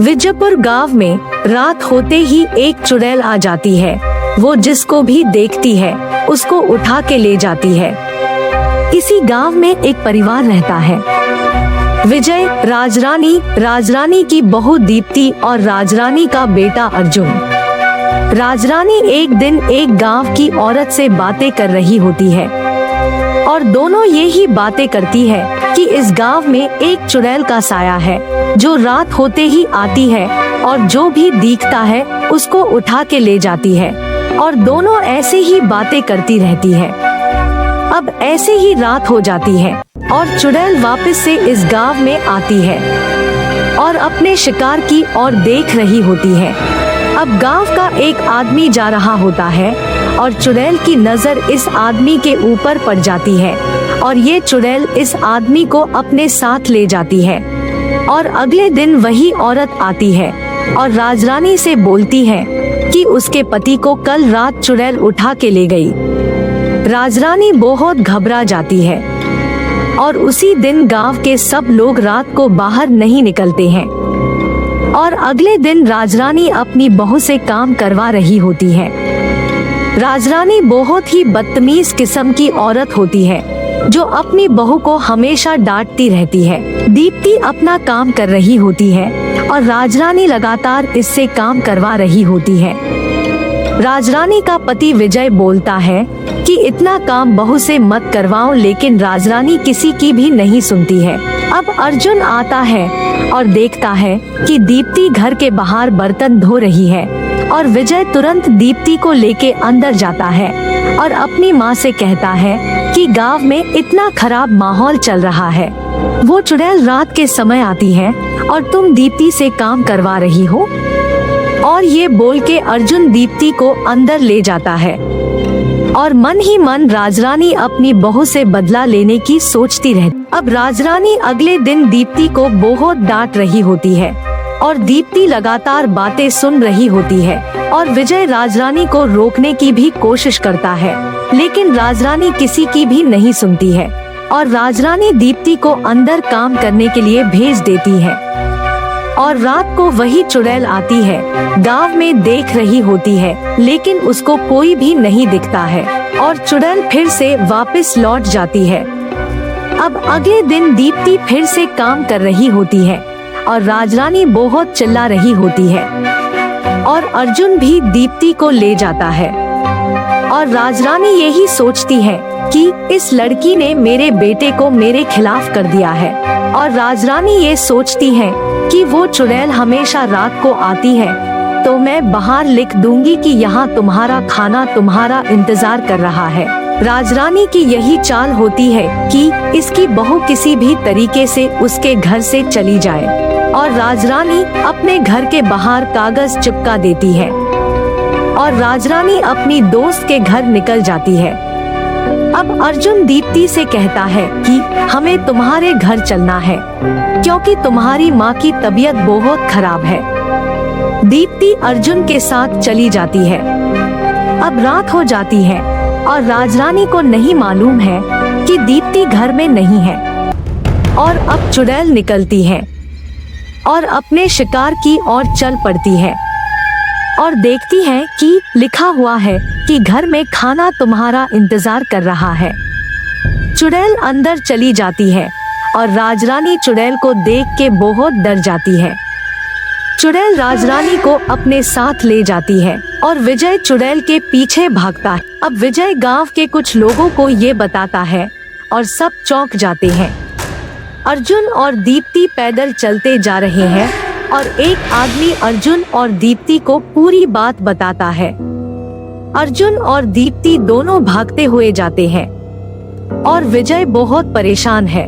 विजयपुर गांव में रात होते ही एक चुड़ैल आ जाती है। वो जिसको भी देखती है उसको उठा के ले जाती है। इसी गांव में एक परिवार रहता है। विजय, राजरानी की बहू दीप्ति और राजरानी का बेटा अर्जुन। राजरानी एक दिन एक गांव की औरत से बातें कर रही होती है और दोनों ये ही बातें करती है कि इस गांव में एक चुड़ैल का साया है जो रात होते ही आती है और जो भी दिखता है उसको उठा के ले जाती है। और दोनों ऐसे ही बातें करती रहती है। अब ऐसे ही रात हो जाती है और चुड़ैल वापस से इस गांव में आती है और अपने शिकार की ओर देख रही होती है। अब गांव का एक आदमी जा रहा होता है और चुड़ैल की नजर इस आदमी के ऊपर पड़ जाती है और ये चुड़ैल इस आदमी को अपने साथ ले जाती है। और अगले दिन वही औरत आती है और राजरानी से बोलती है कि उसके पति को कल रात चुड़ैल उठा के ले गई। राजरानी बहुत घबरा जाती है और उसी दिन गांव के सब लोग रात को बाहर नहीं निकलते हैं। और अगले दिन राजरानी अपनी बहू से काम करवा रही होती है। राजरानी बहुत ही बदतमीज किस्म की औरत होती है जो अपनी बहू को हमेशा डांटती रहती है। दीप्ति अपना काम कर रही होती है और राजरानी लगातार इससे काम करवा रही होती है। राजरानी का पति विजय बोलता है कि इतना काम बहू से मत करवाओ, लेकिन राजरानी किसी की भी नहीं सुनती है। अब अर्जुन आता है और देखता है कि दीप्ति घर के बाहर बर्तन धो रही है और विजय तुरंत दीप्ति को लेके अंदर जाता है और अपनी माँ से कहता है कि गांव में इतना खराब माहौल चल रहा है, वो चुड़ैल रात के समय आती है और तुम दीप्ति से काम करवा रही हो। और ये बोल के अर्जुन दीप्ति को अंदर ले जाता है और मन ही मन राजरानी अपनी बहू से बदला लेने की सोचती रहती। अब राजरानी अगले दिन दीप्ति को बहुत डांट रही होती है और दीप्ति लगातार बातें सुन रही होती है और विजय राजरानी को रोकने की भी कोशिश करता है, लेकिन राजरानी किसी की भी नहीं सुनती है और राजरानी दीप्ति को अंदर काम करने के लिए भेज देती है। और रात को वही चुड़ैल आती है, गांव में देख रही होती है, लेकिन उसको कोई भी नहीं दिखता है और चुड़ैल फिर से वापस लौट जाती है। अब अगले दिन दीप्ति फिर से काम कर रही होती है और राजरानी बहुत चिल्ला रही होती है और अर्जुन भी दीप्ति को ले जाता है। और राजरानी यही सोचती है कि इस लड़की ने मेरे बेटे को मेरे खिलाफ कर दिया है। और राजरानी ये सोचती है कि वो चुड़ैल हमेशा रात को आती है, तो मैं बाहर लिख दूंगी कि यहाँ तुम्हारा खाना तुम्हारा इंतजार कर रहा है। राजरानी की यही चाल होती है कि इसकी बहू किसी भी तरीके से उसके घर से चली जाए और राजरानी अपने घर के बाहर कागज चिपका देती है और राजरानी अपनी दोस्त के घर निकल जाती है। अब अर्जुन दीप्ति से कहता है कि हमें तुम्हारे घर चलना है क्योंकि तुम्हारी माँ की तबीयत बहुत खराब है। दीप्ति अर्जुन के साथ चली जाती है। अब रात हो जाती है और राजरानी को नहीं मालूम है कि दीप्ति घर में नहीं है। और अब चुड़ैल निकलती है और अपने शिकार की ओर चल पड़ती है और देखती है कि लिखा हुआ है कि घर में खाना तुम्हारा इंतजार कर रहा है। चुड़ैल अंदर चली जाती है और राजरानी चुड़ैल को देख के बहुत डर जाती है। चुड़ैल राजरानी को अपने साथ ले जाती है और विजय चुड़ैल के पीछे भागता है। अब विजय गांव के कुछ लोगों को ये बताता है और सब चौंक जाते हैं। अर्जुन और दीप्ति पैदल चलते जा रहे हैं और एक आदमी अर्जुन और दीप्ति को पूरी बात बताता है। अर्जुन और दीप्ति दोनों भागते हुए जाते हैं और विजय बहुत परेशान है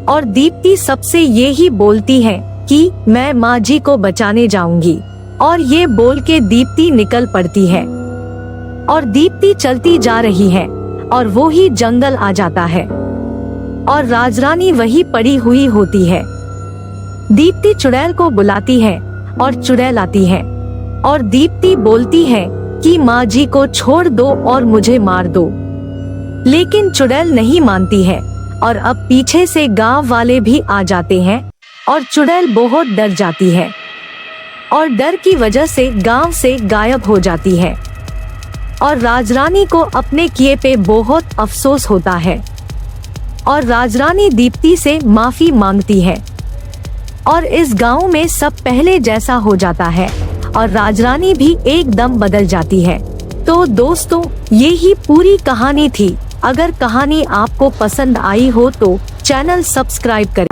और दीप्ति सबसे ये ही बोलती है कि मैं माँ जी को बचाने जाऊंगी। और ये बोल के दीप्ति निकल पड़ती है और दीप्ति चलती जा रही है और वो ही जंगल आ जाता है और राजरानी वही पड़ी हुई होती है। दीप्ति चुड़ैल को बुलाती है और चुड़ैल आती है और दीप्ति बोलती है कि माँ जी को छोड़ दो और मुझे मार दो, लेकिन चुड़ैल नहीं मानती है और अब पीछे से गांव वाले भी आ जाते हैं और चुड़ैल बहुत डर जाती है और डर की वजह से गांव से गायब हो जाती है। और राजरानी को अपने किए पे बहुत अफसोस होता है और राजरानी दीप्ति से माफी मांगती है और इस गांव में सब पहले जैसा हो जाता है और राजरानी भी एकदम बदल जाती है। तो दोस्तों, ये ही पूरी कहानी थी। अगर कहानी आपको पसंद आई हो तो चैनल सब्सक्राइब करें।